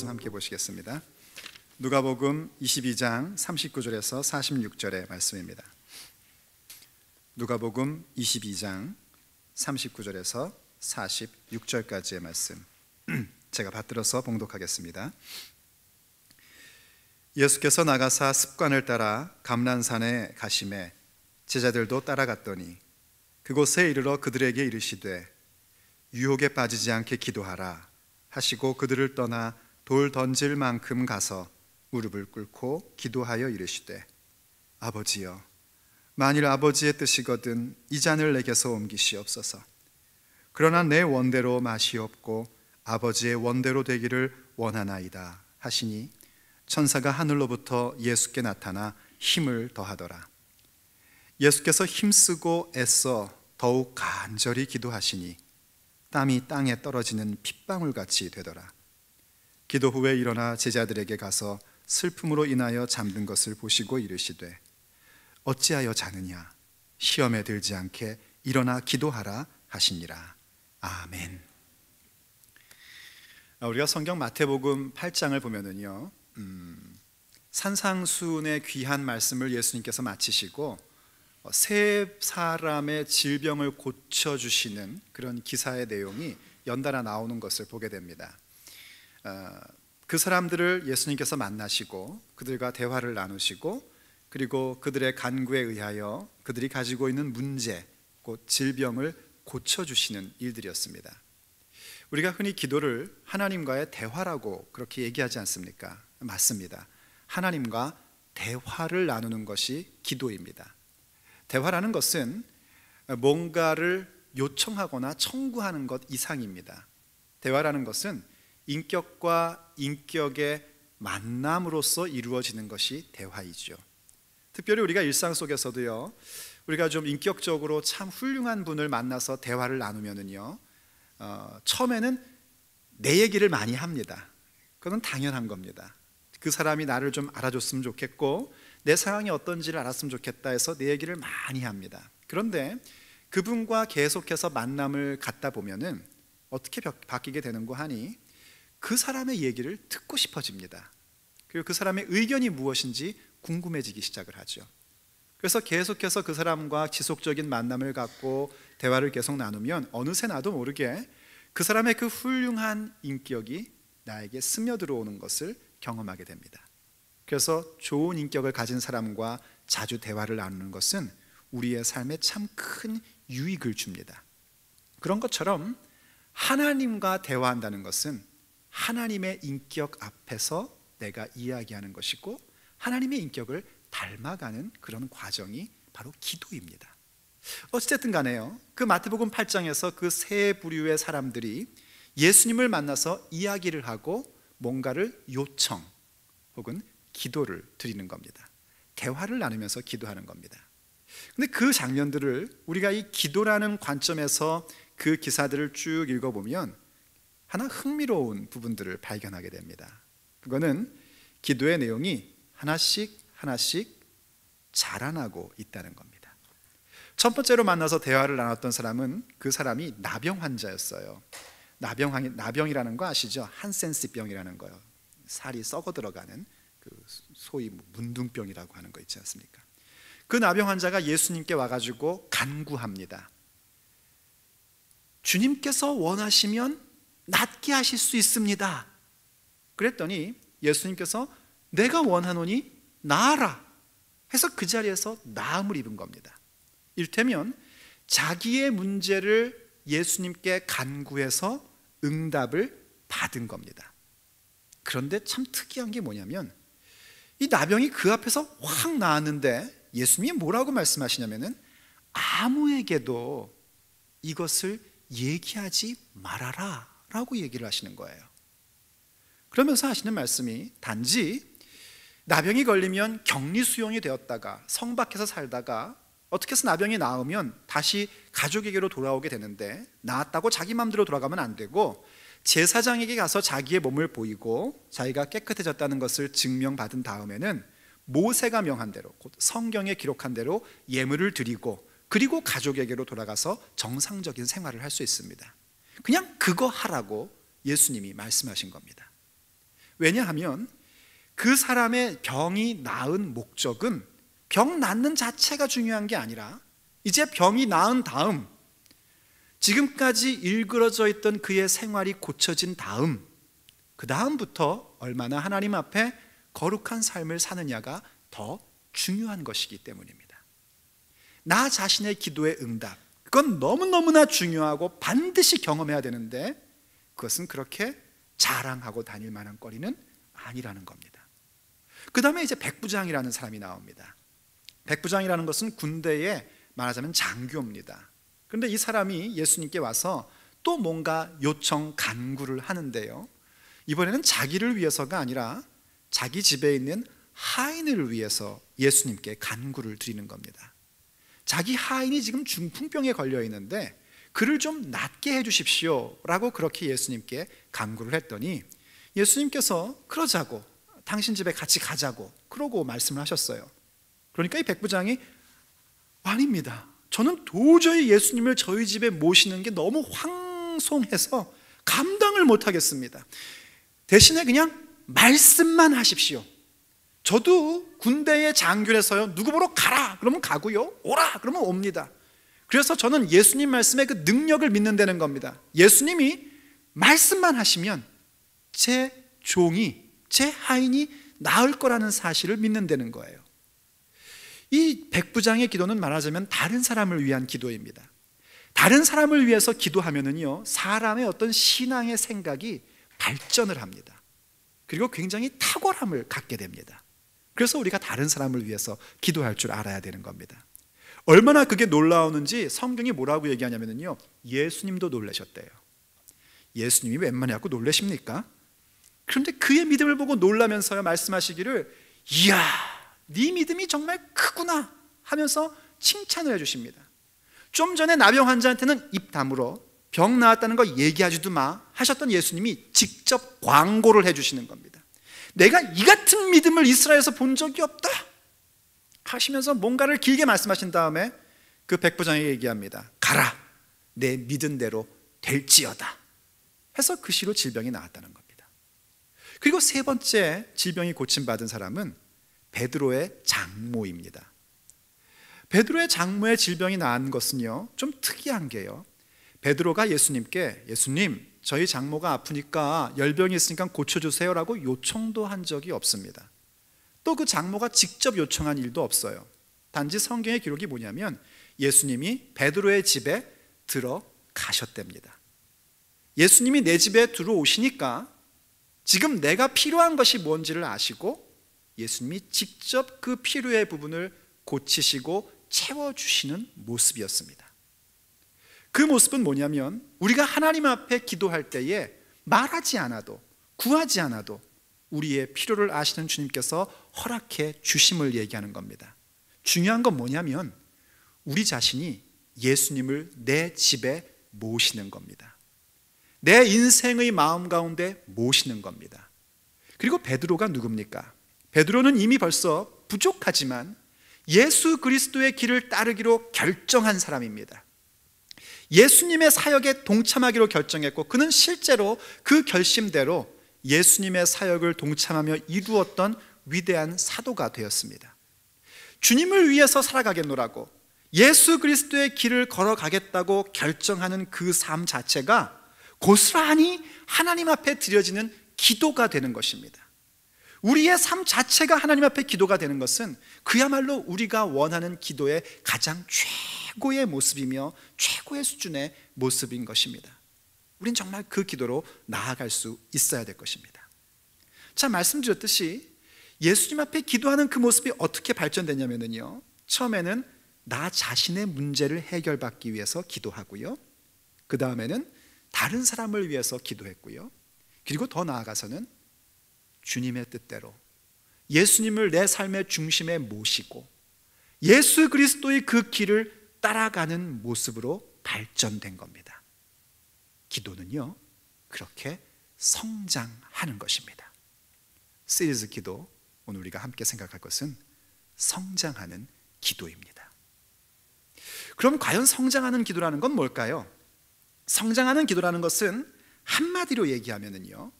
말씀 함께 보시겠습니다. 누가복음 22장 39절에서 46절의 말씀입니다. 누가복음 22장 39절에서 46절까지의 말씀 제가 받들어서 봉독하겠습니다. 예수께서 나가사 습관을 따라 감난산에 가시매 제자들도 따라갔더니 그곳에 이르러 그들에게 이르시되 유혹에 빠지지 않게 기도하라 하시고 그들을 떠나 돌 던질 만큼 가서 무릎을 꿇고 기도하여 이르시되 아버지여 만일 아버지의 뜻이거든 이 잔을 내게서 옮기시옵소서. 그러나 내 원대로 마시옵고 아버지의 원대로 되기를 원하나이다 하시니 천사가 하늘로부터 예수께 나타나 힘을 더하더라. 예수께서 힘쓰고 애써 더욱 간절히 기도하시니 땀이 땅에 떨어지는 핏방울같이 되더라. 기도 후에 일어나 제자들에게 가서 슬픔으로 인하여 잠든 것을 보시고 이르시되 어찌하여 자느냐 시험에 들지 않게 일어나 기도하라 하시니라. 아멘. 우리가 성경 마태복음 8장을 보면은요 산상수훈의 귀한 말씀을 예수님께서 마치시고 세 사람의 질병을 고쳐주시는 그런 기사의 내용이 연달아 나오는 것을 보게 됩니다. 그 사람들을 예수님께서 만나시고 그들과 대화를 나누시고 그리고 그들의 간구에 의하여 그들이 가지고 있는 문제, 곧 질병을 고쳐주시는 일들이었습니다. 우리가 흔히 기도를 하나님과의 대화라고 그렇게 얘기하지 않습니까? 맞습니다. 하나님과 대화를 나누는 것이 기도입니다. 대화라는 것은 뭔가를 요청하거나 청구하는 것 이상입니다. 대화라는 것은 인격과 인격의 만남으로써 이루어지는 것이 대화이죠. 특별히 우리가 일상 속에서도요 우리가 좀 인격적으로 참 훌륭한 분을 만나서 대화를 나누면은요 처음에는 내 얘기를 많이 합니다. 그건 당연한 겁니다. 그 사람이 나를 좀 알아줬으면 좋겠고 내 상황이 어떤지를 알았으면 좋겠다 해서 내 얘기를 많이 합니다. 그런데 그분과 계속해서 만남을 갖다 보면은 어떻게 바뀌게 되는고 하니 그 사람의 얘기를 듣고 싶어집니다. 그리고 그 사람의 의견이 무엇인지 궁금해지기 시작을 하죠. 그래서 계속해서 그 사람과 지속적인 만남을 갖고 대화를 계속 나누면 어느새 나도 모르게 그 사람의 그 훌륭한 인격이 나에게 스며들어오는 것을 경험하게 됩니다. 그래서 좋은 인격을 가진 사람과 자주 대화를 나누는 것은 우리의 삶에 참 큰 유익을 줍니다. 그런 것처럼 하나님과 대화한다는 것은 하나님의 인격 앞에서 내가 이야기하는 것이고 하나님의 인격을 닮아가는 그런 과정이 바로 기도입니다. 어쨌든 간에요 그 마태복음 8장에서 그 세 부류의 사람들이 예수님을 만나서 이야기를 하고 뭔가를 요청 혹은 기도를 드리는 겁니다. 대화를 나누면서 기도하는 겁니다. 근데 그 장면들을 우리가 이 기도라는 관점에서 그 기사들을 쭉 읽어보면 하나 흥미로운 부분들을 발견하게 됩니다. 그거는 기도의 내용이 하나씩 자라나고 있다는 겁니다. 첫 번째로 만나서 대화를 나눴던 사람은 그 사람이 나병 환자였어요. 나병이라는 거 아시죠? 한센스병이라는 거요. 살이 썩어 들어가는 그 소위 문둥병이라고 하는 거 있지 않습니까? 그 나병 환자가 예수님께 와가지고 간구합니다. 주님께서 원하시면 낫게 하실 수 있습니다. 그랬더니 예수님께서 내가 원하노니 나아라 해서 그 자리에서 나음을 입은 겁니다. 이를테면 자기의 문제를 예수님께 간구해서 응답을 받은 겁니다. 그런데 참 특이한 게 뭐냐면 이 나병이 그 앞에서 확 나았는데 예수님이 뭐라고 말씀하시냐면은 아무에게도 이것을 얘기하지 말아라 라고 얘기를 하시는 거예요. 그러면서 하시는 말씀이 단지 나병이 걸리면 격리 수용이 되었다가 성 밖에서 살다가 어떻게 해서 나병이 나으면 다시 가족에게로 돌아오게 되는데 나았다고 자기 마음대로 돌아가면 안 되고 제사장에게 가서 자기의 몸을 보이고 자기가 깨끗해졌다는 것을 증명받은 다음에는 모세가 명한 대로 곧 성경에 기록한 대로 예물을 드리고 그리고 가족에게로 돌아가서 정상적인 생활을 할 수 있습니다. 그냥 그거 하라고 예수님이 말씀하신 겁니다. 왜냐하면 그 사람의 병이 나은 목적은 병 낫는 자체가 중요한 게 아니라 이제 병이 나은 다음, 지금까지 일그러져 있던 그의 생활이 고쳐진 다음, 그 다음부터 얼마나 하나님 앞에 거룩한 삶을 사느냐가 더 중요한 것이기 때문입니다. 나 자신의 기도의 응답, 그건 너무너무나 중요하고 반드시 경험해야 되는데 그것은 그렇게 자랑하고 다닐 만한 거리는 아니라는 겁니다. 그 다음에 이제 백부장이라는 사람이 나옵니다. 백부장이라는 것은 군대에 말하자면 장교입니다. 그런데 이 사람이 예수님께 와서 또 뭔가 요청 간구를 하는데요, 이번에는 자기를 위해서가 아니라 자기 집에 있는 하인을 위해서 예수님께 간구를 드리는 겁니다. 자기 하인이 지금 중풍병에 걸려 있는데 그를 좀 낫게 해주십시오 라고 그렇게 예수님께 간구를 했더니 예수님께서 그러자고, 당신 집에 같이 가자고 그러고 말씀을 하셨어요. 그러니까 이 백부장이 아닙니다, 저는 도저히 예수님을 저희 집에 모시는 게 너무 황송해서 감당을 못하겠습니다. 대신에 그냥 말씀만 하십시오. 저도 군대의 장교라서요, 누구 보러 가라 그러면 가고요, 오라 그러면 옵니다. 그래서 저는 예수님 말씀의 그 능력을 믿는다는 겁니다. 예수님이 말씀만 하시면 제 종이, 제 하인이 나을 거라는 사실을 믿는다는 거예요. 이 백부장의 기도는 말하자면 다른 사람을 위한 기도입니다. 다른 사람을 위해서 기도하면은요, 사람의 어떤 신앙의 생각이 발전을 합니다. 그리고 굉장히 탁월함을 갖게 됩니다. 그래서 우리가 다른 사람을 위해서 기도할 줄 알아야 되는 겁니다. 얼마나 그게 놀라우는지 성경이 뭐라고 얘기하냐면요, 예수님도 놀라셨대요. 예수님이 웬만해 갖고 놀라십니까? 그런데 그의 믿음을 보고 놀라면서요 말씀하시기를, 이야, 네 믿음이 정말 크구나 하면서 칭찬을 해주십니다. 좀 전에 나병 환자한테는 입 다물어 병 나았다는 거 얘기하지도 마 하셨던 예수님이 직접 광고를 해주시는 겁니다. 내가 이 같은 믿음을 이스라엘에서 본 적이 없다 하시면서 뭔가를 길게 말씀하신 다음에 그 백부장에게 얘기합니다. 가라, 내 믿은 대로 될지어다 해서 그 시로 질병이 나았다는 겁니다. 그리고 세 번째 질병이 고침받은 사람은 베드로의 장모입니다. 베드로의 장모의 질병이 나은 것은요, 좀 특이한 게요, 베드로가 예수님께, 예수님 저희 장모가 아프니까 열병이 있으니까 고쳐주세요 라고 요청도 한 적이 없습니다. 또 그 장모가 직접 요청한 일도 없어요. 단지 성경의 기록이 뭐냐면 예수님이 베드로의 집에 들어가셨답니다. 예수님이 내 집에 들어오시니까 지금 내가 필요한 것이 뭔지를 아시고 예수님이 직접 그 필요의 부분을 고치시고 채워주시는 모습이었습니다. 그 모습은 뭐냐면 우리가 하나님 앞에 기도할 때에 말하지 않아도, 구하지 않아도 우리의 필요를 아시는 주님께서 허락해 주심을 얘기하는 겁니다. 중요한 건 뭐냐면 우리 자신이 예수님을 내 집에 모시는 겁니다. 내 인생의 마음 가운데 모시는 겁니다. 그리고 베드로가 누굽니까? 베드로는 이미 벌써 부족하지만 예수 그리스도의 길을 따르기로 결정한 사람입니다. 예수님의 사역에 동참하기로 결정했고 그는 실제로 그 결심대로 예수님의 사역을 동참하며 이루었던 위대한 사도가 되었습니다. 주님을 위해서 살아가겠노라고 예수 그리스도의 길을 걸어가겠다고 결정하는 그 삶 자체가 고스란히 하나님 앞에 드려지는 기도가 되는 것입니다. 우리의 삶 자체가 하나님 앞에 기도가 되는 것은 그야말로 우리가 원하는 기도의 가장 최고의 모습이며 최고의 수준의 모습인 것입니다. 우린 정말 그 기도로 나아갈 수 있어야 될 것입니다. 자, 말씀드렸듯이 예수님 앞에 기도하는 그 모습이 어떻게 발전되냐면요, 처음에는 나 자신의 문제를 해결받기 위해서 기도하고요, 그 다음에는 다른 사람을 위해서 기도했고요, 그리고 더 나아가서는 주님의 뜻대로 예수님을 내 삶의 중심에 모시고 예수 그리스도의 그 길을 따라가는 모습으로 발전된 겁니다. 기도는요, 그렇게 성장하는 것입니다. 시리즈 기도, 오늘 우리가 함께 생각할 것은 성장하는 기도입니다. 그럼 과연 성장하는 기도라는 건 뭘까요? 성장하는 기도라는 것은 한마디로 얘기하면요,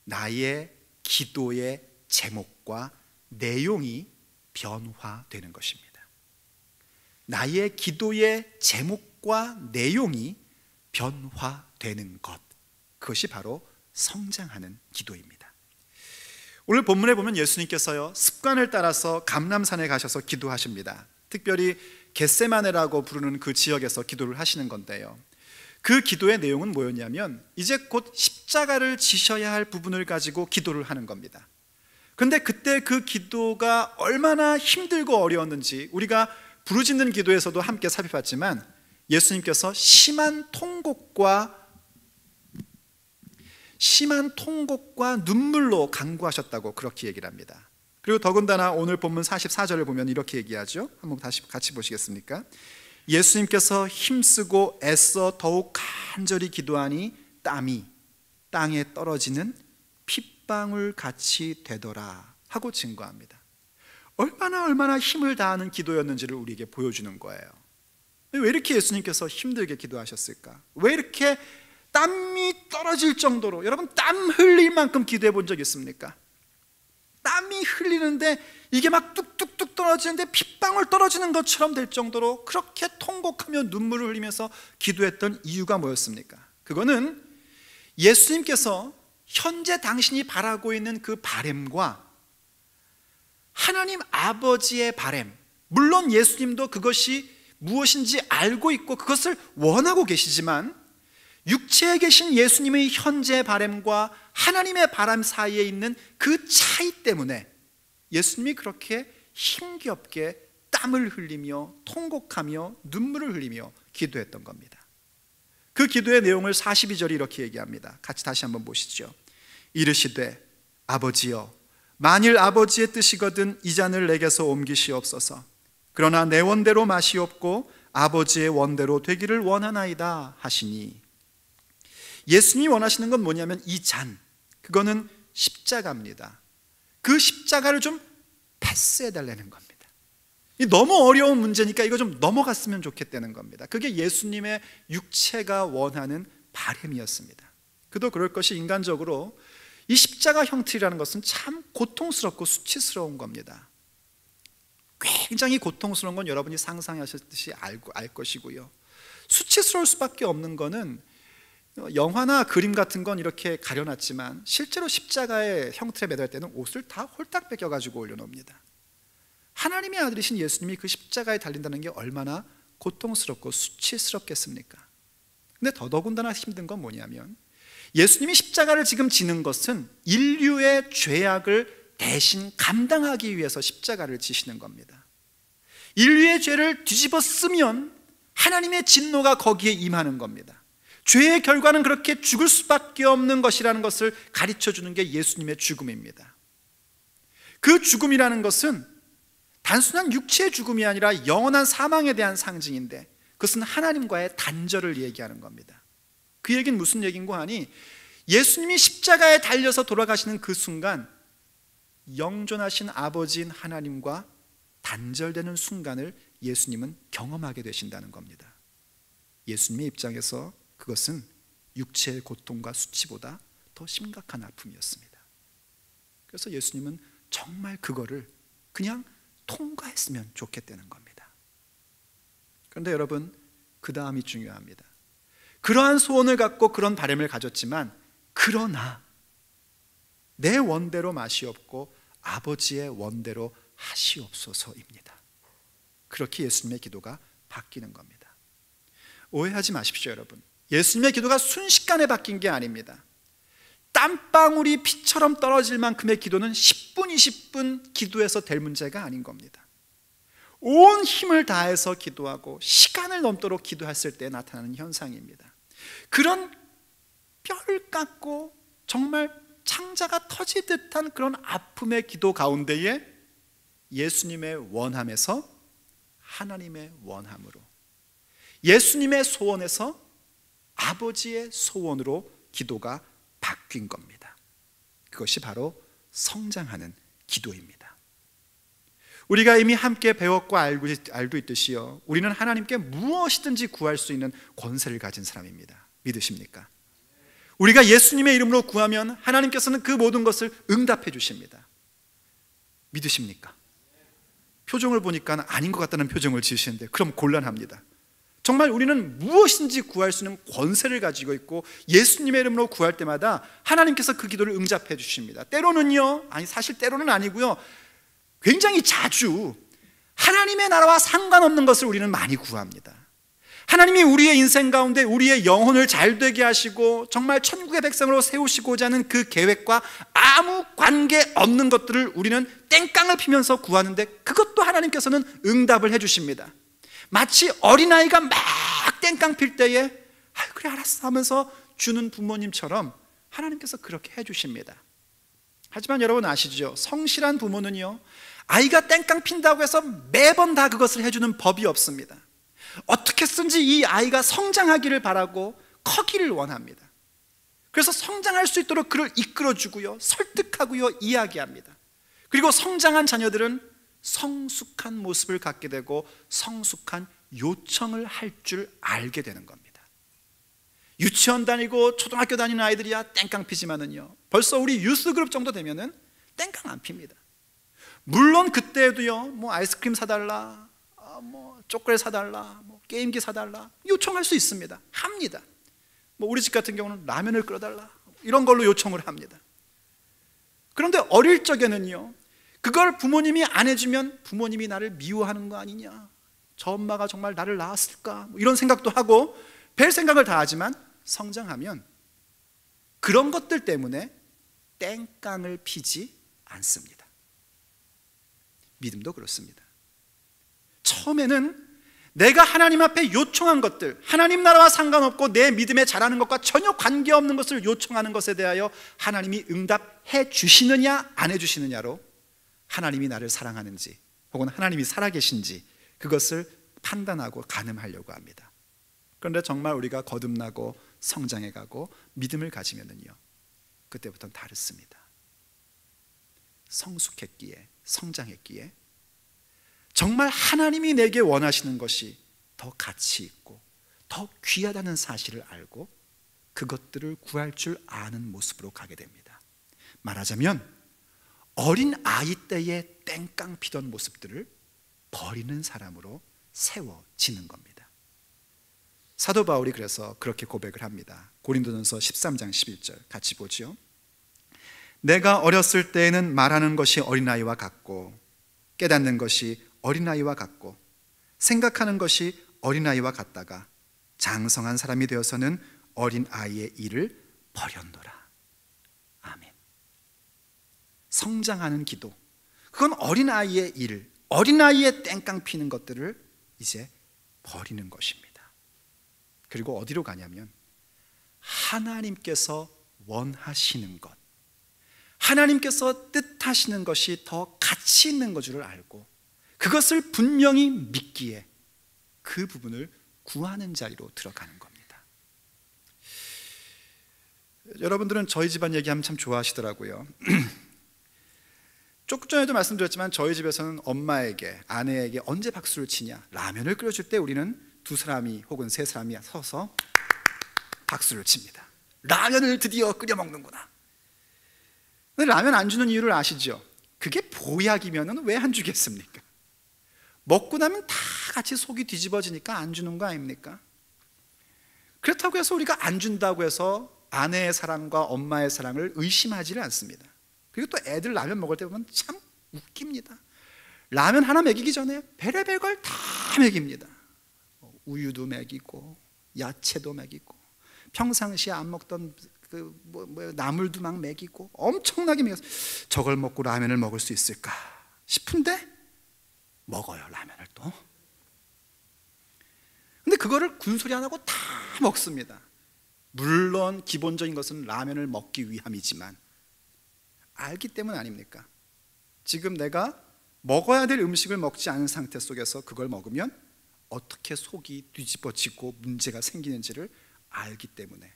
나의 기도의 제목과 내용이 변화되는 것입니다. 나의 기도의 제목과 내용이 변화되는 것, 그것이 바로 성장하는 기도입니다. 오늘 본문에 보면 예수님께서요, 습관을 따라서 감람산에 가셔서 기도하십니다. 특별히 겟세마네라고 부르는 그 지역에서 기도를 하시는 건데요, 그 기도의 내용은 뭐였냐면 이제 곧 십자가를 지셔야 할 부분을 가지고 기도를 하는 겁니다. 그런데 그때 그 기도가 얼마나 힘들고 어려웠는지 우리가 부르짖는 기도에서도 함께 살펴봤지만, 예수님께서 심한 통곡과 눈물로 간구하셨다고 그렇게 얘기를 합니다. 그리고 더군다나 오늘 본문 44절을 보면 이렇게 얘기하죠. 한번 다시 같이 보시겠습니까? 예수님께서 힘쓰고 애써 더욱 간절히 기도하니 땀이 땅에 떨어지는 핏방울 같이 되더라 하고 증거합니다. 얼마나 힘을 다하는 기도였는지를 우리에게 보여주는 거예요. 왜 이렇게 예수님께서 힘들게 기도하셨을까? 왜 이렇게 땀이 떨어질 정도로, 여러분 땀 흘릴 만큼 기도해 본 적 있습니까? 땀이 흘리는데 이게 막 뚝뚝뚝 떨어지는데 핏방울 떨어지는 것처럼 될 정도로 그렇게 통곡하며 눈물을 흘리면서 기도했던 이유가 뭐였습니까? 그거는 예수님께서 현재 당신이 바라고 있는 그 바램과 하나님 아버지의 바램, 물론 예수님도 그것이 무엇인지 알고 있고 그것을 원하고 계시지만, 육체에 계신 예수님의 현재 바램과 하나님의 바람 사이에 있는 그 차이 때문에 예수님이 그렇게 힘겹게 땀을 흘리며 통곡하며 눈물을 흘리며 기도했던 겁니다. 그 기도의 내용을 42절이 이렇게 얘기합니다. 같이 다시 한번 보시죠. 이르시되 아버지여, 만일 아버지의 뜻이거든 이 잔을 내게서 옮기시옵소서. 그러나 내 원대로 마시옵고 아버지의 원대로 되기를 원하나이다 하시니, 예수님이 원하시는 건 뭐냐면 이 잔, 그거는 십자가입니다. 그 십자가를 좀 패스해달라는 겁니다. 너무 어려운 문제니까 이거 좀 넘어갔으면 좋겠다는 겁니다. 그게 예수님의 육체가 원하는 바람이었습니다. 그도 그럴 것이, 인간적으로 이 십자가 형틀이라는 것은 참 고통스럽고 수치스러운 겁니다. 굉장히 고통스러운 건 여러분이 상상하셨듯이 알 것이고요, 수치스러울 수밖에 없는 거는 영화나 그림 같은 건 이렇게 가려놨지만 실제로 십자가의 형틀에 매달 때는 옷을 다 홀딱 벗겨가지고 올려놓습니다. 하나님의 아들이신 예수님이 그 십자가에 달린다는 게 얼마나 고통스럽고 수치스럽겠습니까? 근데 더더군다나 힘든 건 뭐냐면, 예수님이 십자가를 지금 지는 것은 인류의 죄악을 대신 감당하기 위해서 십자가를 지시는 겁니다. 인류의 죄를 뒤집어 쓰면 하나님의 진노가 거기에 임하는 겁니다. 죄의 결과는 그렇게 죽을 수밖에 없는 것이라는 것을 가르쳐주는 게 예수님의 죽음입니다. 그 죽음이라는 것은 단순한 육체의 죽음이 아니라 영원한 사망에 대한 상징인데, 그것은 하나님과의 단절을 얘기하는 겁니다. 그 얘기는 무슨 얘기인고 하니, 예수님이 십자가에 달려서 돌아가시는 그 순간 영존하신 아버지인 하나님과 단절되는 순간을 예수님은 경험하게 되신다는 겁니다. 예수님의 입장에서 그것은 육체의 고통과 수치보다 더 심각한 아픔이었습니다. 그래서 예수님은 정말 그거를 그냥 통과했으면 좋겠다는 겁니다. 그런데 여러분, 그 다음이 중요합니다. 그러한 소원을 갖고 그런 바람을 가졌지만, 그러나 내 원대로 마시옵고 아버지의 원대로 하시옵소서입니다. 그렇게 예수님의 기도가 바뀌는 겁니다. 오해하지 마십시오, 여러분. 예수님의 기도가 순식간에 바뀐 게 아닙니다. 땀방울이 피처럼 떨어질 만큼의 기도는 10분, 20분 기도해서 될 문제가 아닌 겁니다. 온 힘을 다해서 기도하고 시간을 넘도록 기도했을 때 나타나는 현상입니다. 그런 뼈를 깎고 정말 창자가 터질 듯한 그런 아픔의 기도 가운데에 예수님의 원함에서 하나님의 원함으로, 예수님의 소원에서 아버지의 소원으로 기도가 바뀐 겁니다. 그것이 바로 성장하는 기도입니다. 우리가 이미 함께 배웠고 알고 있듯이요, 우리는 하나님께 무엇이든지 구할 수 있는 권세를 가진 사람입니다. 믿으십니까? 우리가 예수님의 이름으로 구하면 하나님께서는 그 모든 것을 응답해 주십니다. 믿으십니까? 표정을 보니까 아닌 것 같다는 표정을 지으시는데 그럼 곤란합니다. 정말 우리는 무엇인지 구할 수 있는 권세를 가지고 있고 예수님의 이름으로 구할 때마다 하나님께서 그 기도를 응답해 주십니다. 때로는요, 사실 때로는 아니고요, 굉장히 자주 하나님의 나라와 상관없는 것을 우리는 많이 구합니다. 하나님이 우리의 인생 가운데 우리의 영혼을 잘되게 하시고 정말 천국의 백성으로 세우시고자 하는 그 계획과 아무 관계없는 것들을 우리는 땡깡을 피면서 구하는데 그것도 하나님께서는 응답을 해주십니다. 마치 어린아이가 막 땡깡 필 때에 그래 알았어 하면서 주는 부모님처럼 하나님께서 그렇게 해주십니다. 하지만 여러분 아시죠? 성실한 부모는요, 아이가 땡깡 핀다고 해서 매번 다 그것을 해주는 법이 없습니다. 어떻게 든지 이 아이가 성장하기를 바라고 커기를 원합니다. 그래서 성장할 수 있도록 그를 이끌어주고요, 설득하고요, 이야기합니다. 그리고 성장한 자녀들은 성숙한 모습을 갖게 되고 성숙한 요청을 할 줄 알게 되는 겁니다. 유치원 다니고 초등학교 다니는 아이들이야 땡깡 피지만은요, 벌써 우리 유스그룹 정도 되면은 땡깡 안 핍니다. 물론 그때도요, 뭐 아이스크림 사달라, 뭐 초콜릿 사달라, 뭐 게임기 사달라 요청할 수 있습니다. 합니다. 뭐 우리 집 같은 경우는 라면을 끓여달라 이런 걸로 요청을 합니다. 그런데 어릴 적에는요, 그걸 부모님이 안 해주면 부모님이 나를 미워하는 거 아니냐, 저 엄마가 정말 나를 낳았을까, 뭐 이런 생각도 하고 별 생각을 다 하지만 성장하면 그런 것들 때문에 땡깡을 피지 않습니다. 믿음도 그렇습니다. 처음에는 내가 하나님 앞에 요청한 것들, 하나님 나라와 상관없고 내 믿음에 자라는 것과 전혀 관계없는 것을 요청하는 것에 대하여 하나님이 응답해 주시느냐 안 해주시느냐로 하나님이 나를 사랑하는지 혹은 하나님이 살아계신지 그것을 판단하고 가늠하려고 합니다. 그런데 정말 우리가 거듭나고 성장해가고 믿음을 가지면은요, 그때부터는 다릅니다. 성숙했기에, 성장했기에 정말 하나님이 내게 원하시는 것이 더 가치 있고 더 귀하다는 사실을 알고 그것들을 구할 줄 아는 모습으로 가게 됩니다. 말하자면 어린 아이 때에 땡깡 피던 모습들을 버리는 사람으로 세워지는 겁니다. 사도 바울이 그래서 그렇게 고백을 합니다. 고린도전서 13장 11절 같이 보죠. 내가 어렸을 때에는 말하는 것이 어린아이와 같고 깨닫는 것이 어린아이와 같고 생각하는 것이 어린아이와 같다가 장성한 사람이 되어서는 어린아이의 일을 버렸노라. 아멘. 성장하는 기도, 그건 어린아이의 일, 어린아이의 땡깡 피는 것들을 이제 버리는 것입니다. 그리고 어디로 가냐면 하나님께서 원하시는 것, 하나님께서 뜻하시는 것이 더 가치 있는 것을 알고 그것을 분명히 믿기에 그 부분을 구하는 자리로 들어가는 겁니다. 여러분들은 저희 집안 얘기하면 참 좋아하시더라고요. 조금 전에도 말씀드렸지만 저희 집에서는 엄마에게, 아내에게 언제 박수를 치냐, 라면을 끓여줄 때 우리는 두 사람이 혹은 세 사람이 서서 박수를 칩니다. 라면을 드디어 끓여 먹는구나. 근데 라면 안 주는 이유를 아시죠? 그게 보약이면 왜 안 주겠습니까? 먹고 나면 다 같이 속이 뒤집어지니까 안 주는 거 아닙니까? 그렇다고 해서 우리가 안 준다고 해서 아내의 사랑과 엄마의 사랑을 의심하지를 않습니다. 그리고 또 애들 라면 먹을 때 보면 참 웃깁니다. 라면 하나 먹이기 전에 별의별 걸 다 먹입니다. 우유도 먹이고 야채도 먹이고 평상시에 안 먹던 나물도 막 먹이고 엄청나게 먹여서 저걸 먹고 라면을 먹을 수 있을까 싶은데 먹어요, 라면을 또. 근데 그거를 군소리 안 하고 다 먹습니다. 물론 기본적인 것은 라면을 먹기 위함이지만 알기 때문 아닙니까? 지금 내가 먹어야 될 음식을 먹지 않은 상태 속에서 그걸 먹으면 어떻게 속이 뒤집어지고 문제가 생기는지를 알기 때문에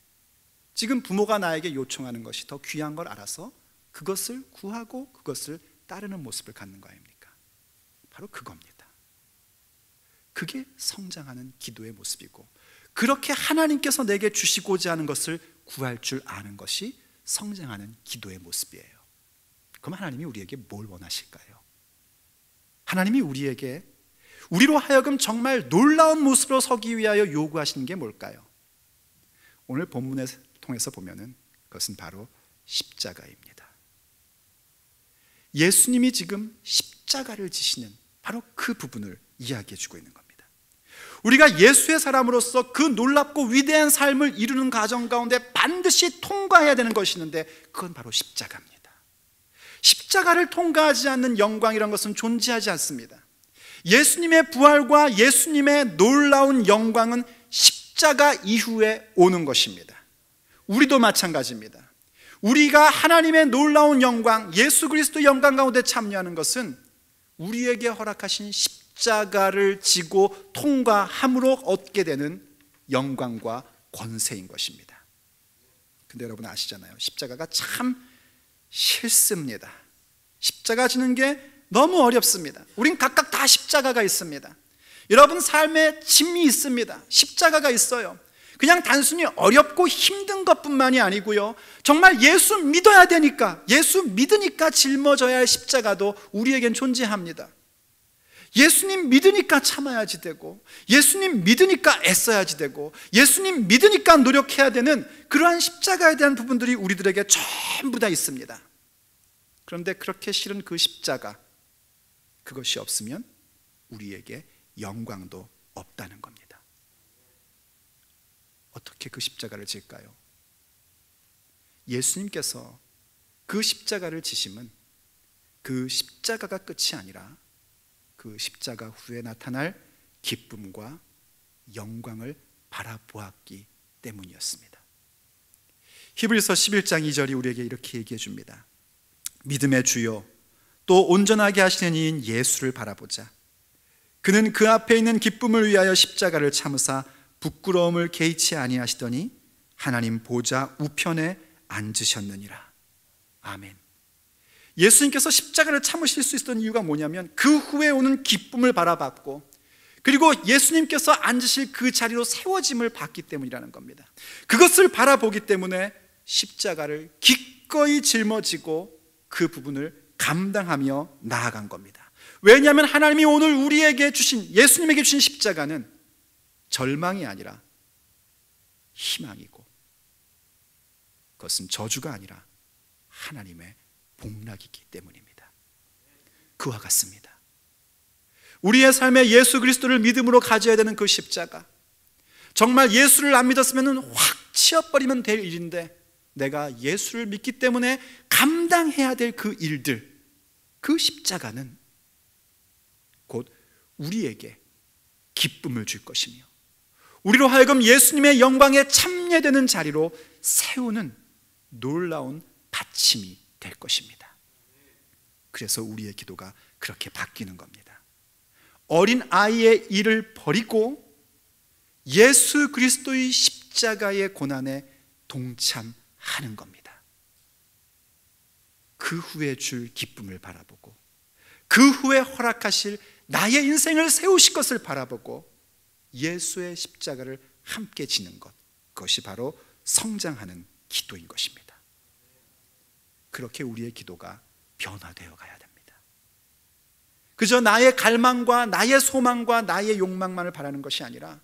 지금 부모가 나에게 요청하는 것이 더 귀한 걸 알아서 그것을 구하고 그것을 따르는 모습을 갖는 거 아닙니까? 바로 그겁니다. 그게 성장하는 기도의 모습이고 그렇게 하나님께서 내게 주시고자 하는 것을 구할 줄 아는 것이 성장하는 기도의 모습이에요. 그럼 하나님이 우리에게 뭘 원하실까요? 하나님이 우리로 하여금 정말 놀라운 모습으로 서기 위하여 요구하시는 게 뭘까요? 오늘 본문을 통해서 보면은 그것은 바로 십자가입니다. 예수님이 지금 십자가를 지시는 바로 그 부분을 이야기해 주고 있는 겁니다. 우리가 예수의 사람으로서 그 놀랍고 위대한 삶을 이루는 과정 가운데 반드시 통과해야 되는 것이 있는데 그건 바로 십자가입니다. 십자가를 통과하지 않는 영광이란 것은 존재하지 않습니다. 예수님의 부활과 예수님의 놀라운 영광은 십자가 이후에 오는 것입니다. 우리도 마찬가지입니다. 우리가 하나님의 놀라운 영광, 예수 그리스도 영광 가운데 참여하는 것은 우리에게 허락하신 십자가를 지고 통과함으로 얻게 되는 영광과 권세인 것입니다. 근데 여러분 아시잖아요. 십자가가 참 싫습니다. 십자가 지는 게 너무 어렵습니다. 우린 각각 다 십자가가 있습니다. 여러분 삶에 짐이 있습니다. 십자가가 있어요. 그냥 단순히 어렵고 힘든 것뿐만이 아니고요, 정말 예수 믿어야 되니까, 예수 믿으니까 짊어져야 할 십자가도 우리에겐 존재합니다. 예수님 믿으니까 참아야지 되고, 예수님 믿으니까 애써야지 되고, 예수님 믿으니까 노력해야 되는 그러한 십자가에 대한 부분들이 우리들에게 전부 다 있습니다. 그런데 그렇게 싫은 그 십자가, 그것이 없으면 우리에게 영광도 없다는 겁니다. 어떻게 그 십자가를 질까요? 예수님께서 그 십자가를 지심은 그 십자가가 끝이 아니라 그 십자가 후에 나타날 기쁨과 영광을 바라보았기 때문이었습니다. 히브리서 11장 2절이 우리에게 이렇게 얘기해 줍니다. 믿음의 주요 또 온전하게 하시는 이인 예수를 바라보자. 그는 그 앞에 있는 기쁨을 위하여 십자가를 참으사 부끄러움을 개의치 아니하시더니 하나님 보좌 우편에 앉으셨느니라. 아멘. 예수님께서 십자가를 참으실 수 있었던 이유가 뭐냐면 그 후에 오는 기쁨을 바라봤고, 그리고 예수님께서 앉으실 그 자리로 세워짐을 봤기 때문이라는 겁니다. 그것을 바라보기 때문에 십자가를 기꺼이 짊어지고 그 부분을 감당하며 나아간 겁니다. 왜냐하면 하나님이 오늘 우리에게 주신, 예수님에게 주신 십자가는 절망이 아니라 희망이고, 그것은 저주가 아니라 하나님의 복락이기 때문입니다. 그와 같습니다. 우리의 삶에 예수 그리스도를 믿음으로 가져야 되는 그 십자가, 정말 예수를 안 믿었으면 확 치워버리면 될 일인데 내가 예수를 믿기 때문에 감당해야 될 그 일들, 그 십자가는 곧 우리에게 기쁨을 줄 것이며 우리로 하여금 예수님의 영광에 참여되는 자리로 세우는 놀라운 받침이 될 것입니다. 그래서 우리의 기도가 그렇게 바뀌는 겁니다. 어린 아이의 일을 버리고 예수 그리스도의 십자가의 고난에 동참하는 겁니다. 그 후에 줄 기쁨을 바라보고, 그 후에 허락하실 나의 인생을 세우실 것을 바라보고 예수의 십자가를 함께 지는 것, 그것이 바로 성장하는 기도인 것입니다. 그렇게 우리의 기도가 변화되어 가야 됩니다. 그저 나의 갈망과 나의 소망과 나의 욕망만을 바라는 것이 아니라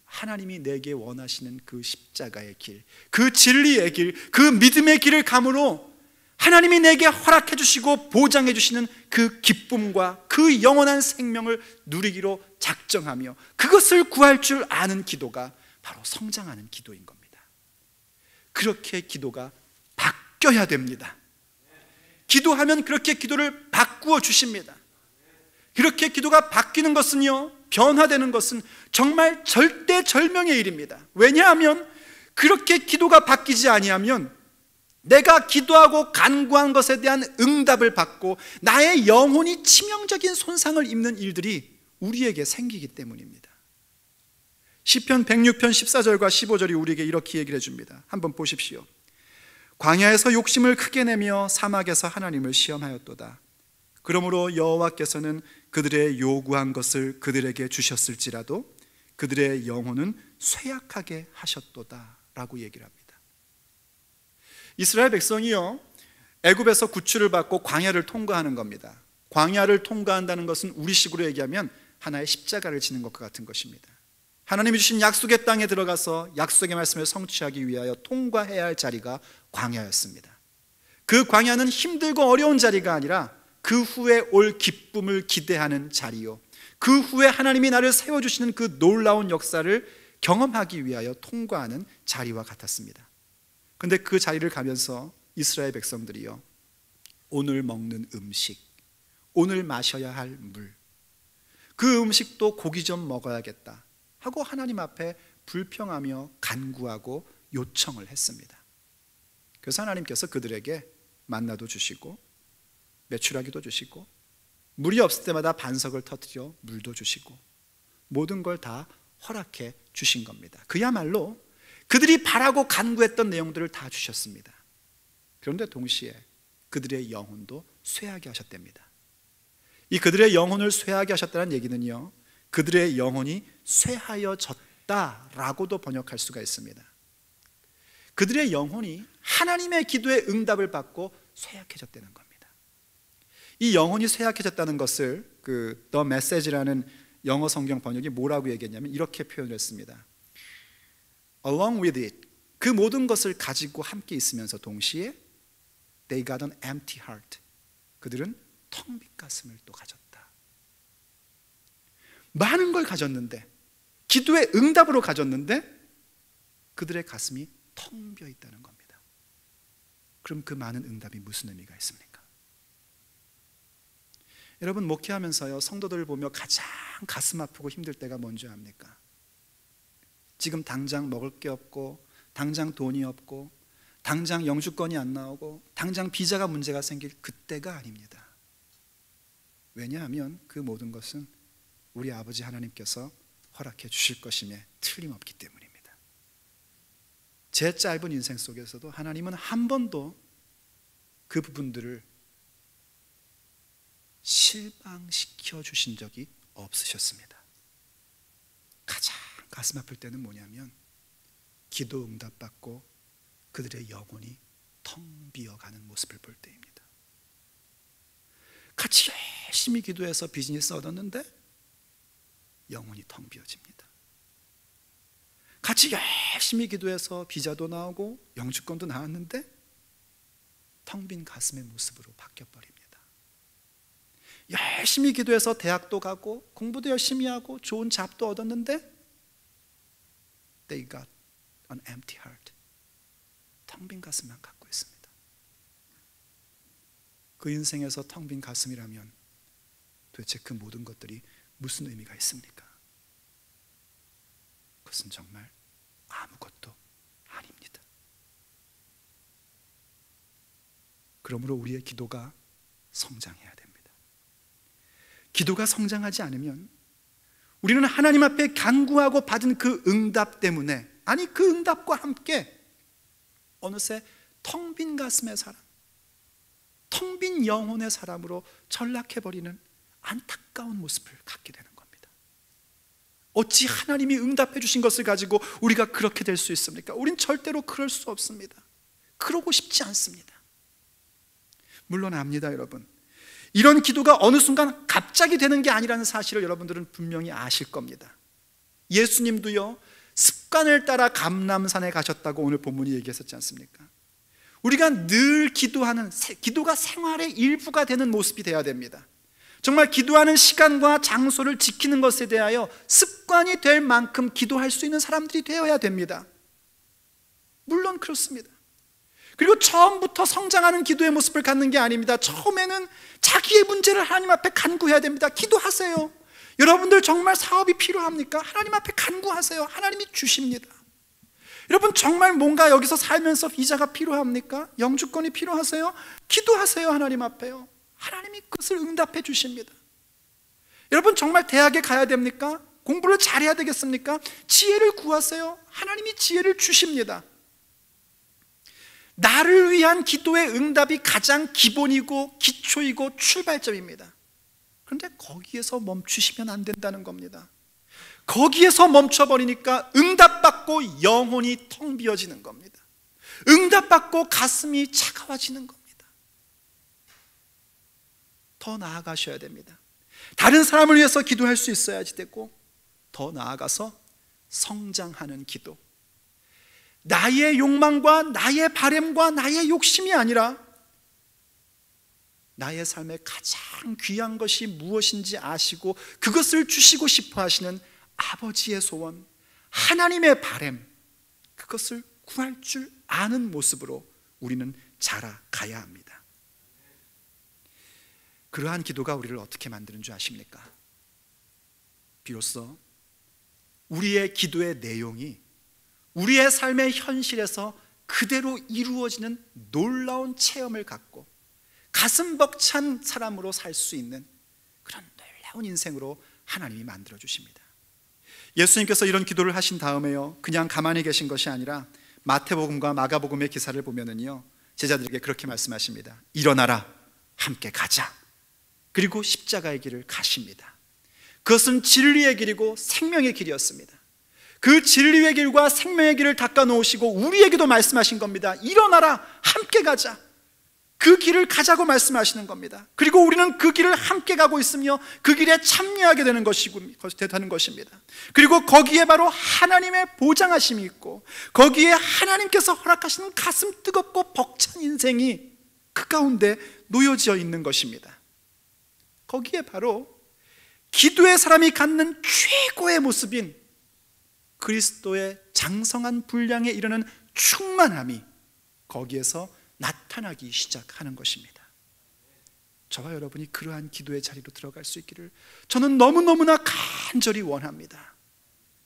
하나님이 내게 원하시는 그 십자가의 길, 그 진리의 길, 그 믿음의 길을 감으로 하나님이 내게 허락해 주시고 보장해 주시는 그 기쁨과 그 영원한 생명을 누리기로 작정하며 그것을 구할 줄 아는 기도가 바로 성장하는 기도인 겁니다. 그렇게 기도가 바뀌어야 됩니다. 기도하면 그렇게 기도를 바꾸어 주십니다. 그렇게 기도가 바뀌는 것은요, 변화되는 것은 정말 절대절명의 일입니다. 왜냐하면 그렇게 기도가 바뀌지 아니하면 내가 기도하고 간구한 것에 대한 응답을 받고 나의 영혼이 치명적인 손상을 입는 일들이 우리에게 생기기 때문입니다. 시편 106편 14절과 15절이 우리에게 이렇게 얘기를 해줍니다. 한번 보십시오. 광야에서 욕심을 크게 내며 사막에서 하나님을 시험하였도다. 그러므로 여호와께서는 그들의 요구한 것을 그들에게 주셨을지라도 그들의 영혼은 쇠약하게 하셨도다 라고 얘기를 합니다. 이스라엘 백성이요, 애굽에서 구출을 받고 광야를 통과하는 겁니다. 광야를 통과한다는 것은 우리식으로 얘기하면 하나의 십자가를 지는 것과 같은 것입니다. 하나님이 주신 약속의 땅에 들어가서 약속의 말씀을 성취하기 위하여 통과해야 할 자리가 광야였습니다. 그 광야는 힘들고 어려운 자리가 아니라 그 후에 올 기쁨을 기대하는 자리요, 그 후에 하나님이 나를 세워주시는 그 놀라운 역사를 경험하기 위하여 통과하는 자리와 같았습니다. 그런데 그 자리를 가면서 이스라엘 백성들이요, 오늘 먹는 음식, 오늘 마셔야 할 물, 그 음식도 고기 좀 먹어야겠다 하고 하나님 앞에 불평하며 간구하고 요청을 했습니다. 그래서 하나님께서 그들에게 만나도 주시고 메추라기도 주시고 물이 없을 때마다 반석을 터뜨려 물도 주시고 모든 걸 다 허락해 주신 겁니다. 그야말로 그들이 바라고 간구했던 내용들을 다 주셨습니다. 그런데 동시에 그들의 영혼도 쇠하게 하셨답니다. 이 그들의 영혼을 쇠하게 하셨다는 얘기는요, 그들의 영혼이 쇠하여졌다라고도 번역할 수가 있습니다. 그들의 영혼이 하나님의 기도에 응답을 받고 쇠약해졌다는 겁니다. 이 영혼이 쇠약해졌다는 것을 The Message라는 영어 성경 번역이 뭐라고 얘기했냐면 이렇게 표현을 했습니다. Along with it, 그 모든 것을 가지고 함께 있으면서 동시에 They got an empty heart, 그들은 텅 빈 가슴을 또 가졌다. 많은 걸 가졌는데, 기도의 응답으로 가졌는데 그들의 가슴이 텅 비어 있다는 겁니다. 그럼 그 많은 응답이 무슨 의미가 있습니까? 여러분, 목회하면서요, 성도들을 보며 가장 가슴 아프고 힘들 때가 뭔지 압니까? 지금 당장 먹을 게 없고, 당장 돈이 없고, 당장 영주권이 안 나오고, 당장 비자가 문제가 생길 그때가 아닙니다. 왜냐하면 그 모든 것은 우리 아버지 하나님께서 허락해 주실 것임에 틀림없기 때문입니다. 제 짧은 인생 속에서도 하나님은 한 번도 그 부분들을 실망시켜 주신 적이 없으셨습니다. 가장 가슴 아플 때는 뭐냐면 기도 응답받고 그들의 영혼이 텅 비어가는 모습을 볼 때입니다. 같이 열심히 기도해서 비즈니스 얻었는데 영혼이 텅 비어집니다. 같이 열심히 기도해서 비자도 나오고 영주권도 나왔는데 텅 빈 가슴의 모습으로 바뀌어버립니다. 열심히 기도해서 대학도 가고 공부도 열심히 하고 좋은 잡도 얻었는데 They got an empty heart, 텅 빈 가슴만 갖고 있습니다. 그 인생에서 텅 빈 가슴이라면 도대체 그 모든 것들이 무슨 의미가 있습니까? 그것은 정말 아무것도 아닙니다. 그러므로 우리의 기도가 성장해야 됩니다. 기도가 성장하지 않으면 우리는 하나님 앞에 간구하고 받은 그 응답 때문에, 아니 그 응답과 함께 어느새 텅 빈 가슴의 사람, 텅 빈 영혼의 사람으로 전락해버리는 안타까운 모습을 갖게 되는 겁니다. 어찌 하나님이 응답해 주신 것을 가지고 우리가 그렇게 될 수 있습니까? 우린 절대로 그럴 수 없습니다. 그러고 싶지 않습니다. 물론 압니다, 여러분. 이런 기도가 어느 순간 갑자기 되는 게 아니라는 사실을 여러분들은 분명히 아실 겁니다. 예수님도요, 습관을 따라 감람산에 가셨다고 오늘 본문이 얘기했었지 않습니까? 우리가 늘 기도가 생활의 일부가 되는 모습이 되어야 됩니다. 정말 기도하는 시간과 장소를 지키는 것에 대하여 습관이 될 만큼 기도할 수 있는 사람들이 되어야 됩니다. 물론 그렇습니다. 그리고 처음부터 성장하는 기도의 모습을 갖는 게 아닙니다. 처음에는 자기의 문제를 하나님 앞에 간구해야 됩니다. 기도하세요. 여러분들 정말 사업이 필요합니까? 하나님 앞에 간구하세요. 하나님이 주십니다. 여러분 정말 뭔가 여기서 살면서 비자가 필요합니까? 영주권이 필요하세요? 기도하세요. 하나님 앞에요. 하나님이 그것을 응답해 주십니다. 여러분 정말 대학에 가야 됩니까? 공부를 잘해야 되겠습니까? 지혜를 구하세요. 하나님이 지혜를 주십니다. 나를 위한 기도의 응답이 가장 기본이고 기초이고 출발점입니다. 그런데 거기에서 멈추시면 안 된다는 겁니다. 거기에서 멈춰버리니까 응답받고 영혼이 텅 비어지는 겁니다. 응답받고 가슴이 차가워지는 겁니다. 더 나아가셔야 됩니다. 다른 사람을 위해서 기도할 수 있어야지 되고, 더 나아가서 성장하는 기도, 나의 욕망과 나의 바램과 나의 욕심이 아니라 나의 삶에 가장 귀한 것이 무엇인지 아시고 그것을 주시고 싶어 하시는 아버지의 소원, 하나님의 바램, 그것을 구할 줄 아는 모습으로 우리는 자라가야 합니다. 그러한 기도가 우리를 어떻게 만드는 줄 아십니까? 비로소 우리의 기도의 내용이 우리의 삶의 현실에서 그대로 이루어지는 놀라운 체험을 갖고 가슴 벅찬 사람으로 살 수 있는 그런 놀라운 인생으로 하나님이 만들어 주십니다. 예수님께서 이런 기도를 하신 다음에요, 그냥 가만히 계신 것이 아니라 마태복음과 마가복음의 기사를 보면은요, 제자들에게 그렇게 말씀하십니다. 일어나라, 함께 가자. 그리고 십자가의 길을 가십니다. 그것은 진리의 길이고 생명의 길이었습니다. 그 진리의 길과 생명의 길을 닦아 놓으시고 우리에게도 말씀하신 겁니다. 일어나라, 함께 가자. 그 길을 가자고 말씀하시는 겁니다. 그리고 우리는 그 길을 함께 가고 있으며 그 길에 참여하게 되는 것입니다. 그리고 거기에 바로 하나님의 보장하심이 있고, 거기에 하나님께서 허락하시는 가슴 뜨겁고 벅찬 인생이 그 가운데 놓여져 있는 것입니다. 거기에 바로 기도의 사람이 갖는 최고의 모습인 그리스도의 장성한 분량에 이르는 충만함이 거기에서 나타나기 시작하는 것입니다. 저와 여러분이 그러한 기도의 자리로 들어갈 수 있기를 저는 너무너무나 간절히 원합니다.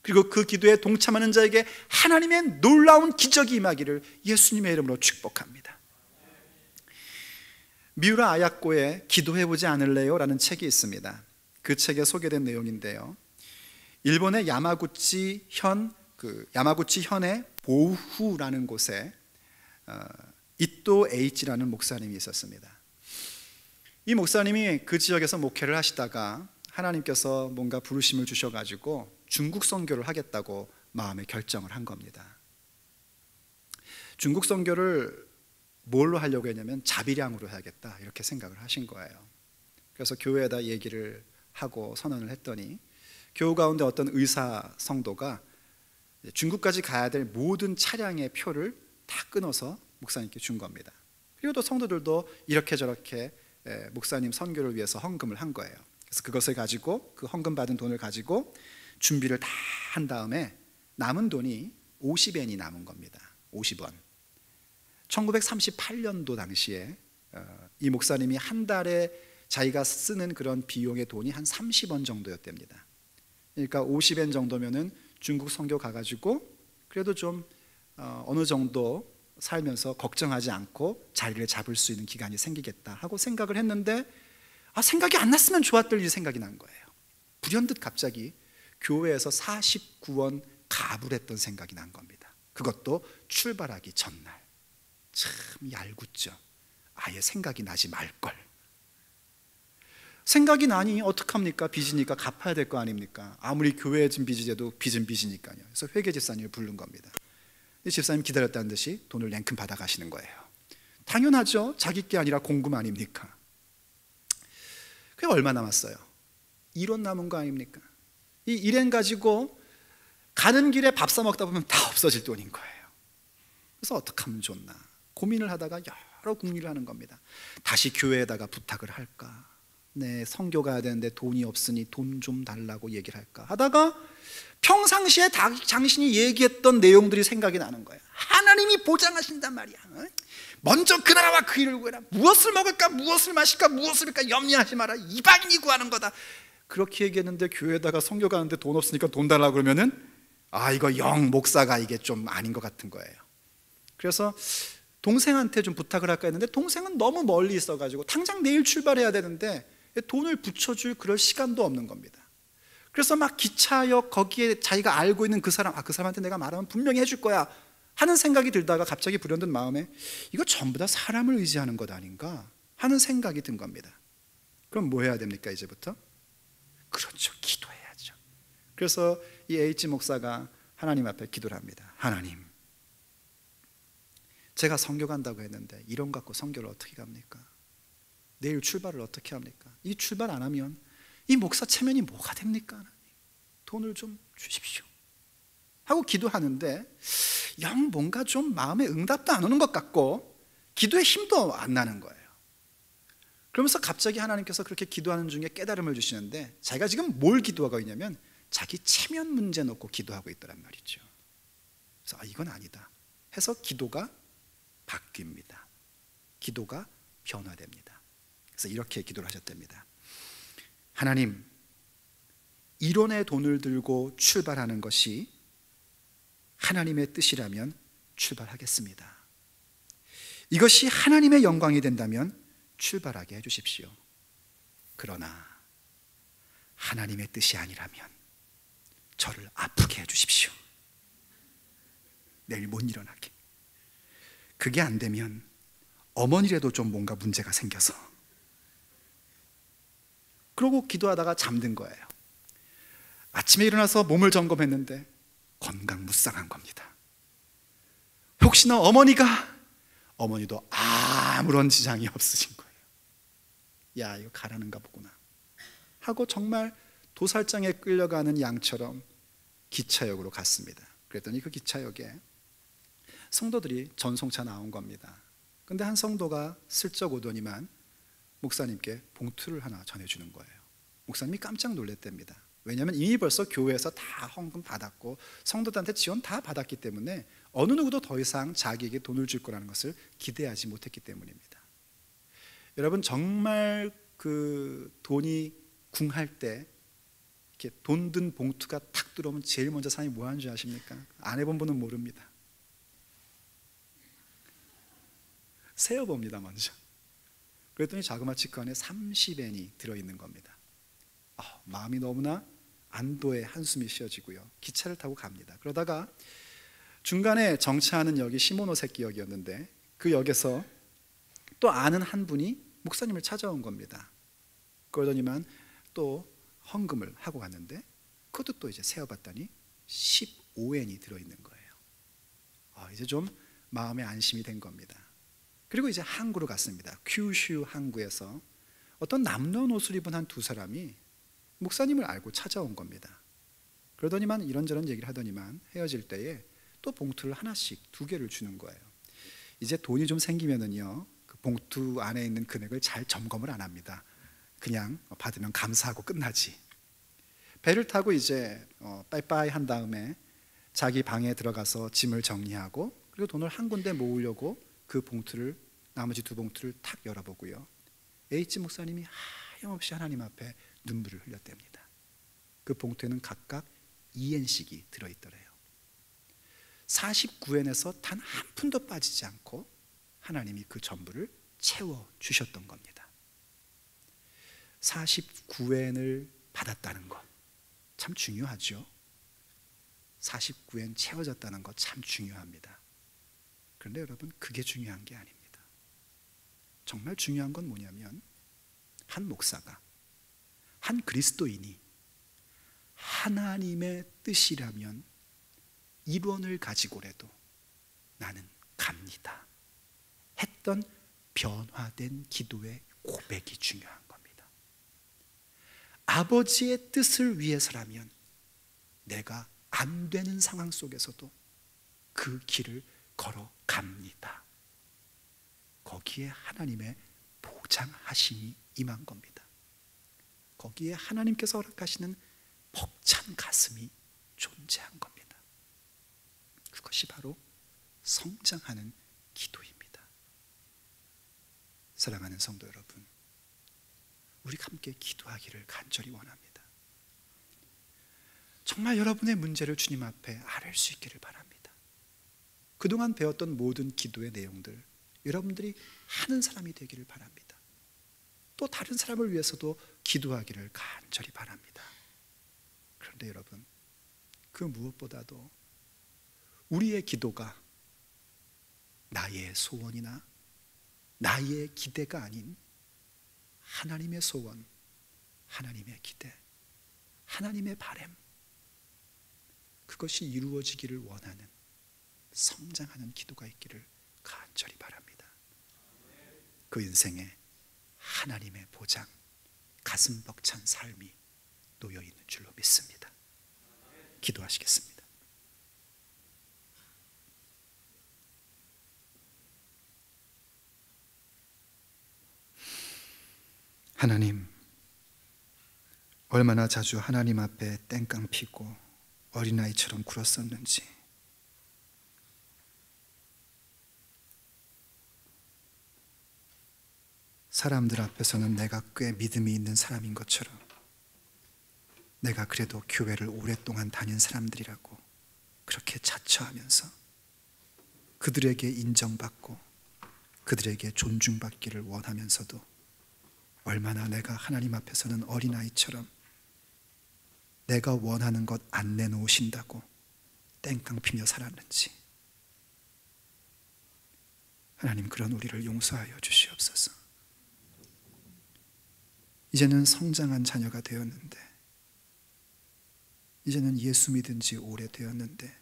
그리고 그 기도에 동참하는 자에게 하나님의 놀라운 기적이 임하기를 예수님의 이름으로 축복합니다. 미우라 아야코의 기도해보지 않을래요? 라는 책이 있습니다. 그 책에 소개된 내용인데요, 일본의 야마구치 현의 보후라는 곳에 이토 에이치라는 목사님이 있었습니다. 이 목사님이 그 지역에서 목회를 하시다가 하나님께서 뭔가 부르심을 주셔가지고 중국 선교를 하겠다고 마음에 결정을 한 겁니다. 중국 선교를 뭘로 하려고 했냐면 자비량으로 해야겠다, 이렇게 생각을 하신 거예요. 그래서 교회에다 얘기를 하고 선언을 했더니 교우 가운데 어떤 의사 성도가 중국까지 가야 될 모든 차량의 표를 다 끊어서 목사님께 준 겁니다. 그리고 또 성도들도 이렇게 저렇게 목사님 선교를 위해서 헌금을 한 거예요. 그래서 그것을 가지고, 그 헌금 받은 돈을 가지고 준비를 다 한 다음에 남은 돈이 50엔이 남은 겁니다. 50원. 1938년도 당시에 이 목사님이 한 달에 자기가 쓰는 그런 비용의 돈이 한 30원 정도였답니다. 그러니까 50엔 정도면은 중국 선교 가가지고 그래도 좀 어느 정도 살면서 걱정하지 않고 자리를 잡을 수 있는 기간이 생기겠다 하고 생각을 했는데, 생각이 안 났으면 좋았을 일이 생각이 난 거예요. 불현듯 갑자기 교회에서 49원 가불 했던 생각이 난 겁니다. 그것도 출발하기 전날. 참 얄궂죠. 아예 생각이 나지 말걸. 생각이 나니 어떡합니까? 빚이니까 갚아야 될 거 아닙니까? 아무리 교회에 진 빚이 돼도 빚은 빚이니까요. 그래서 회계 집사님을 부른 겁니다. 집사님 기다렸다는 듯이 돈을 냉큼 받아가시는 거예요. 당연하죠. 자기 게 아니라 공금 아닙니까? 그게 얼마 남았어요? 1원 남은 거 아닙니까? 이 1엔 가지고 가는 길에 밥 사 먹다 보면 다 없어질 돈인 거예요. 그래서 어떻게 하면 좋나 고민을 하다가 여러 궁리를 하는 겁니다. 다시 교회에다가 부탁을 할까? 네, 선교 가야 되는데 돈이 없으니 돈 좀 달라고 얘기를 할까 하다가 평상시에 당신이 얘기했던 내용들이 생각이 나는 거예요. 하나님이 보장하신단 말이야. 먼저 그 나라와 그 일을 구해라. 무엇을 먹을까, 무엇을 마실까, 무엇을 할까 염려하지 마라. 이방인이 구하는 거다. 그렇게 얘기했는데 교회에다가 선교 가는데 돈 없으니까 돈 달라고 그러면은 이거 영 목사가 이게 좀 아닌 것 같은 거예요. 그래서 동생한테 좀 부탁을 할까 했는데 동생은 너무 멀리 있어가지고 당장 내일 출발해야 되는데 돈을 붙여줄 그럴 시간도 없는 겁니다. 그래서 막 기차역 거기에 자기가 알고 있는 그 사람한테 내가 말하면 분명히 해줄 거야 하는 생각이 들다가 갑자기 불현듯 마음에 이거 전부 다 사람을 의지하는 것 아닌가 하는 생각이 든 겁니다. 그럼 뭐 해야 됩니까 이제부터? 그렇죠, 기도해야죠. 그래서 이 H 목사가 하나님 앞에 기도를 합니다. 하나님, 제가 선교 간다고 했는데 이런 거 갖고 선교를 어떻게 갑니까? 내일 출발을 어떻게 합니까? 이 출발 안 하면 이 목사 체면이 뭐가 됩니까? 하나님, 돈을 좀 주십시오 하고 기도하는데 영 뭔가 좀 마음에 응답도 안 오는 것 같고 기도에 힘도 안 나는 거예요. 그러면서 갑자기 하나님께서 그렇게 기도하는 중에 깨달음을 주시는데 자기가 지금 뭘 기도하고 있냐면 자기 체면 문제 놓고 기도하고 있더란 말이죠. 그래서 이건 아니다 해서 기도가 바뀝니다. 기도가 변화됩니다. 그래서 이렇게 기도를 하셨답니다. 하나님, 1원의 돈을 들고 출발하는 것이 하나님의 뜻이라면 출발하겠습니다. 이것이 하나님의 영광이 된다면 출발하게 해주십시오. 그러나 하나님의 뜻이 아니라면 저를 아프게 해주십시오. 내일 못 일어나게. 그게 안 되면 어머니라도 좀 뭔가 문제가 생겨서. 그러고 기도하다가 잠든 거예요. 아침에 일어나서 몸을 점검했는데 건강무쌍한 겁니다. 혹시나 어머니도 아무런 지장이 없으신 거예요. 야, 이거 가라는가 보구나 하고 정말 도살장에 끌려가는 양처럼 기차역으로 갔습니다. 그랬더니 그 기차역에 성도들이 전송차 나온 겁니다. 근데 한 성도가 슬쩍 오더니만 목사님께 봉투를 하나 전해주는 거예요. 목사님이 깜짝 놀랐답니다. 왜냐하면 이미 벌써 교회에서 다 헌금 받았고 성도들한테 지원 다 받았기 때문에 어느 누구도 더 이상 자기에게 돈을 줄 거라는 것을 기대하지 못했기 때문입니다. 여러분, 정말 그 돈이 궁할 때 이렇게 돈 든 봉투가 탁 들어오면 제일 먼저 사람이 뭐 하는 줄 아십니까? 안 해본 분은 모릅니다. 세어봅니다 먼저. 그랬더니 자그마치 그 안에 30엔이 들어있는 겁니다. 마음이 너무나 안도의 한숨이 쉬어지고요, 기차를 타고 갑니다. 그러다가 중간에 정차하는 역이 시모노세키 역이었는데 그 역에서 또 아는 한 분이 목사님을 찾아온 겁니다. 그러더니만 또 헌금을 하고 갔는데 그것도 또 이제 세어봤더니 15엔이 들어있는 거예요. 이제 좀 마음에 안심이 된 겁니다. 그리고 이제 항구로 갔습니다. 큐슈 항구에서 어떤 남녀노소를 입은 한 두 사람이 목사님을 알고 찾아온 겁니다. 그러더니만 이런저런 얘기를 하더니만 헤어질 때에 또 봉투를 하나씩 2개를 주는 거예요. 이제 돈이 좀 생기면은요, 그 봉투 안에 있는 금액을 잘 점검을 안 합니다. 그냥 받으면 감사하고 끝나지. 배를 타고 이제 빠이빠이 한 다음에 자기 방에 들어가서 짐을 정리하고 그리고 돈을 한 군데 모으려고 그 봉투를, 나머지 2봉투를 탁 열어보고요, H 목사님이 하염없이 하나님 앞에 눈물을 흘렸답니다. 그 봉투에는 각각 2엔씩이 들어있더래요. 49엔에서 단 한 푼도 빠지지 않고 하나님이 그 전부를 채워주셨던 겁니다. 49엔을 받았다는 것 참 중요하죠. 49엔 채워졌다는 것 참 중요합니다. 그런데 여러분, 그게 중요한 게 아닙니다. 정말 중요한 건 뭐냐면 한 목사가, 한 그리스도인이 하나님의 뜻이라면 1원을 가지고라도 나는 갑니다 했던 변화된 기도의 고백이 중요한 겁니다. 아버지의 뜻을 위해서라면 내가 안 되는 상황 속에서도 그 길을 걸어갑니다. 거기에 하나님의 보장하심이 임한 겁니다. 거기에 하나님께서 허락하시는 벅찬 가슴이 존재한 겁니다. 그것이 바로 성장하는 기도입니다. 사랑하는 성도 여러분, 우리가 함께 기도하기를 간절히 원합니다. 정말 여러분의 문제를 주님 앞에 아뢰 수 있기를 바랍니다. 그동안 배웠던 모든 기도의 내용들 여러분들이 하는 사람이 되기를 바랍니다. 또 다른 사람을 위해서도 기도하기를 간절히 바랍니다. 그런데 여러분, 그 무엇보다도 우리의 기도가 나의 소원이나 나의 기대가 아닌 하나님의 소원, 하나님의 기대, 하나님의 바람, 그것이 이루어지기를 원하는 성장하는 기도가 있기를 간절히 바랍니다. 그 인생에 하나님의 보장, 가슴 벅찬 삶이 놓여 있는 줄로 믿습니다. 기도하시겠습니다. 하나님, 얼마나 자주 하나님 앞에 땡깡 피고 어린아이처럼 굴었었는지, 사람들 앞에서는 내가 꽤 믿음이 있는 사람인 것처럼, 내가 그래도 교회를 오랫동안 다닌 사람들이라고 그렇게 자처하면서 그들에게 인정받고 그들에게 존중받기를 원하면서도 얼마나 내가 하나님 앞에서는 어린아이처럼 내가 원하는 것 안 내놓으신다고 땡깡 피며 살았는지, 하나님, 그런 우리를 용서하여 주시옵소서. 이제는 성장한 자녀가 되었는데, 이제는 예수 믿은 지 오래되었는데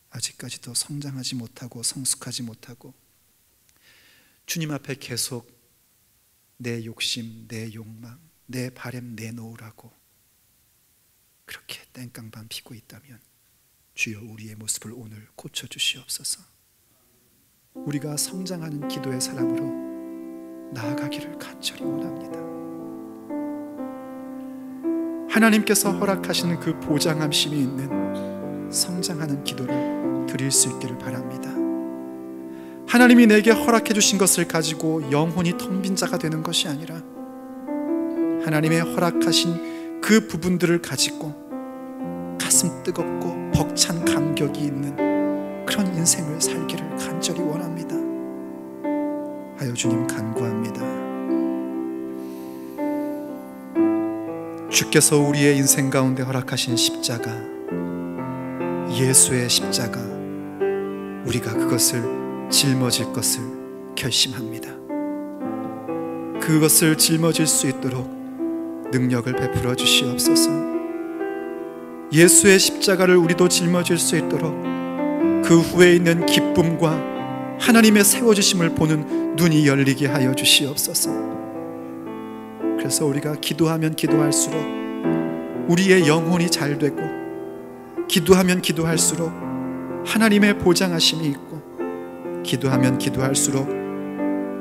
아직까지도 성장하지 못하고 성숙하지 못하고 주님 앞에 계속 내 욕심, 내 욕망, 내 바램 내놓으라고 그렇게 땡깡만 피고 있다면 주여, 우리의 모습을 오늘 고쳐주시옵소서. 우리가 성장하는 기도의 사람으로 나아가기를 간절히 원합니다. 하나님께서 허락하시는 그 보장함심이 있는 성장하는 기도를 드릴 수 있기를 바랍니다. 하나님이 내게 허락해 주신 것을 가지고 영혼이 텅 빈 자가 되는 것이 아니라 하나님의 허락하신 그 부분들을 가지고 가슴 뜨겁고 벅찬 감격이 있는 그런 인생을 살기를 간절히 원합니다. 하여 주님 간구합니다. 주께서 우리의 인생 가운데 허락하신 십자가, 예수의 십자가, 우리가 그것을 짊어질 것을 결심합니다. 그것을 짊어질 수 있도록 능력을 베풀어 주시옵소서. 예수의 십자가를 우리도 짊어질 수 있도록 그 후에 있는 기쁨과 하나님의 세워주심을 보는 눈이 열리게 하여 주시옵소서. 그래서 우리가 기도하면 기도할수록 우리의 영혼이 잘 되고, 기도하면 기도할수록 하나님의 보장하심이 있고, 기도하면 기도할수록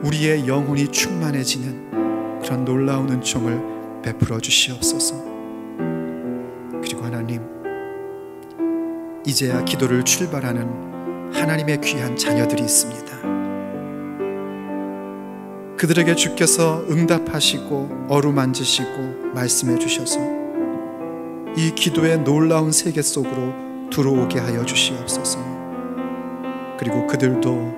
우리의 영혼이 충만해지는 그런 놀라운 은총을 베풀어 주시옵소서. 그리고 하나님, 이제야 기도를 출발하는 하나님의 귀한 자녀들이 있습니다. 그들에게 주께서 응답하시고 어루만지시고 말씀해 주셔서 이 기도의 놀라운 세계 속으로 들어오게 하여 주시옵소서. 그리고 그들도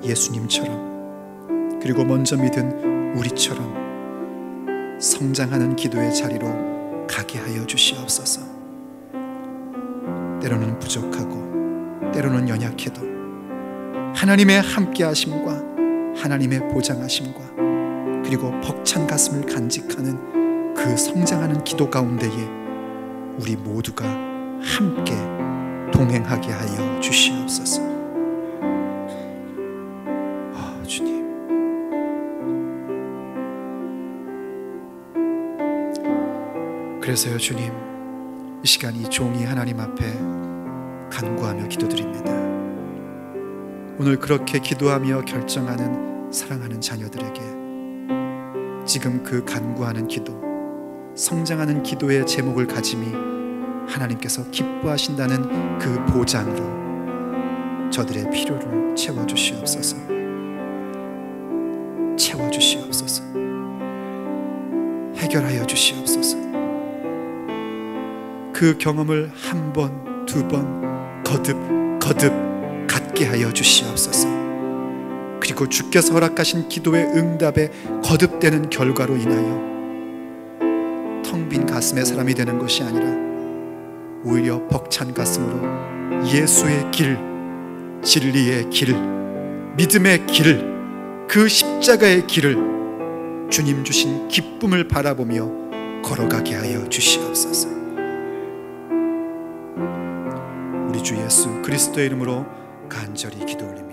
예수님처럼, 그리고 먼저 믿은 우리처럼 성장하는 기도의 자리로 가게 하여 주시옵소서. 때로는 부족하고 때로는 연약해도 하나님의 함께하심과 하나님의 보장하심과 그리고 벅찬 가슴을 간직하는 그 성장하는 기도 가운데에 우리 모두가 함께 동행하게 하여 주시옵소서. 주님, 그래서요 주님, 이 시간 이 종이 하나님 앞에 간구하며 기도드립니다. 오늘 그렇게 기도하며 결정하는 사랑하는 자녀들에게 지금 그 간구하는 기도, 성장하는 기도의 제목을 가짐이 하나님께서 기뻐하신다는 그 보장으로 저들의 필요를 채워주시옵소서. 채워주시옵소서. 해결하여 주시옵소서. 그 경험을 한 번, 두 번 거듭 갖게 하여 주시옵소서. 그리고 주께서 허락하신 기도의 응답에 거듭되는 결과로 인하여 텅 빈 가슴의 사람이 되는 것이 아니라 오히려 벅찬 가슴으로 예수의 길, 진리의 길, 믿음의 길, 그 십자가의 길을 주님 주신 기쁨을 바라보며 걸어가게 하여 주시옵소서. 주 예수 그리스도의 이름으로 간절히 기도 올립니다.